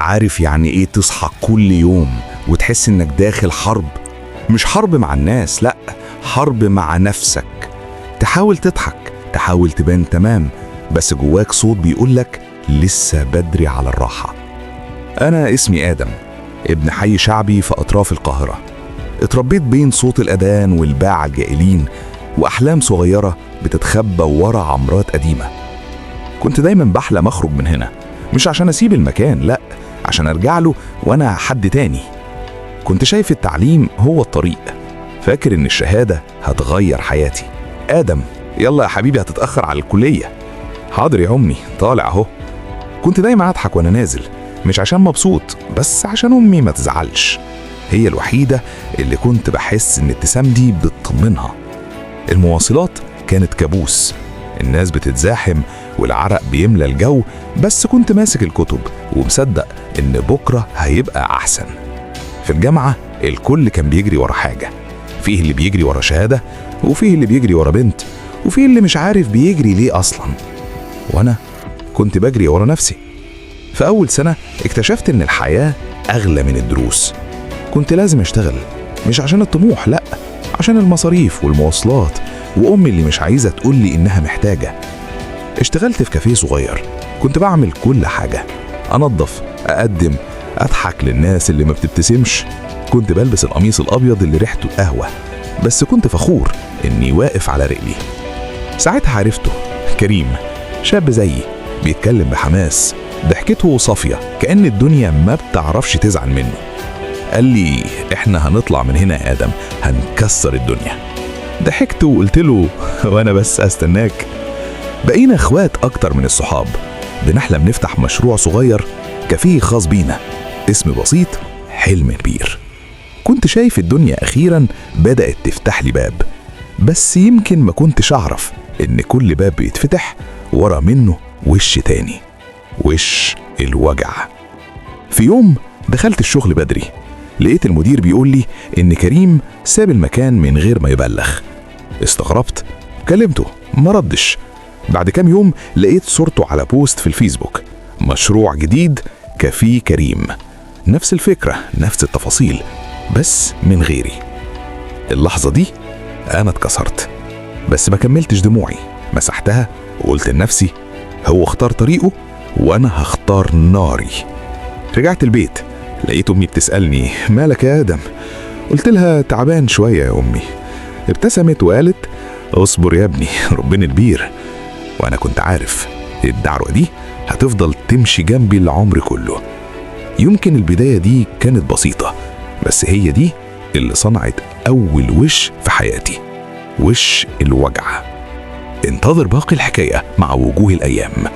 عارف يعني ايه تصحى كل يوم وتحس انك داخل حرب؟ مش حرب مع الناس، لأ، حرب مع نفسك. تحاول تضحك، تحاول تبان تمام، بس جواك صوت بيقولك لسه بدري على الراحة. أنا اسمي آدم، ابن حي شعبي في أطراف القاهرة. اتربيت بين صوت الأذان والباعة الجائلين وأحلام صغيرة بتتخبى ورا عمارات قديمة. كنت دايما بحلم أخرج من هنا، مش عشان أسيب المكان، لأ، عشان أرجع له وأنا حد تاني. كنت شايف التعليم هو الطريق، فاكر إن الشهادة هتغير حياتي. آدم، يلا يا حبيبي هتتأخر على الكلية. حاضر يا أمي، طالع أهو. كنت دايما أضحك وأنا نازل، مش عشان مبسوط، بس عشان أمي ما تزعلش. هي الوحيدة اللي كنت بحس إن ابتسام دي بتطمنها. المواصلات كانت كابوس، الناس بتتزاحم والعرق بيملى الجو، بس كنت ماسك الكتب ومصدق إن بكرة هيبقى أحسن. في الجامعة الكل كان بيجري ورا حاجة، فيه اللي بيجري ورا شهادة، وفيه اللي بيجري ورا بنت، وفيه اللي مش عارف بيجري ليه أصلا. وأنا كنت بجري ورا نفسي. في أول سنة اكتشفت إن الحياة أغلى من الدروس. كنت لازم أشتغل، مش عشان الطموح، لأ، عشان المصاريف والمواصلات، وأمي اللي مش عايزة تقولي إنها محتاجة. اشتغلت في كافيه صغير، كنت بعمل كل حاجة، أنظف، أقدم، أضحك للناس اللي ما بتبتسمش. كنت بلبس القميص الأبيض اللي ريحته قهوة، بس كنت فخور إني واقف على رجلي. ساعتها عرفته، كريم، شاب زيي، بيتكلم بحماس، ضحكته صافية كأن الدنيا ما بتعرفش تزعل منه. قال لي إحنا هنطلع من هنا يا آدم، هنكسر الدنيا. ضحكت وقلت له وأنا بس أستناك. بقينا إخوات أكتر من الصحاب، بنحلم نفتح مشروع صغير، كافيه خاص بينا، اسم بسيط، حلم كبير. كنت شايف الدنيا أخيرا بدأت تفتح لي باب، بس يمكن ما كنتش أعرف إن كل باب بيتفتح ورا منه وش تاني، وش الوجع. في يوم دخلت الشغل بدري، لقيت المدير بيقول لي إن كريم ساب المكان من غير ما يبلغ. استغربت، كلمته، ما ردش. بعد كام يوم لقيت صورته على بوست في الفيسبوك، مشروع جديد، كافيه كريم، نفس الفكرة، نفس التفاصيل، بس من غيري. اللحظة دي أنا اتكسرت، بس ما كملتش دموعي، مسحتها وقلت لنفسي هو اختار طريقه وأنا هختار ناري. رجعت البيت، لقيت أمي بتسألني مالك يا آدم؟ قلت لها تعبان شوية يا أمي. ابتسمت وقالت اصبر يا ابني، ربنا كبير. وأنا كنت عارف الدعوة دي هتفضل تمشي جنبي العمر كله. يمكن البداية دي كانت بسيطة، بس هي دي اللي صنعت أول وش في حياتي، وش الوجع. انتظر باقي الحكاية مع وجوه الأيام.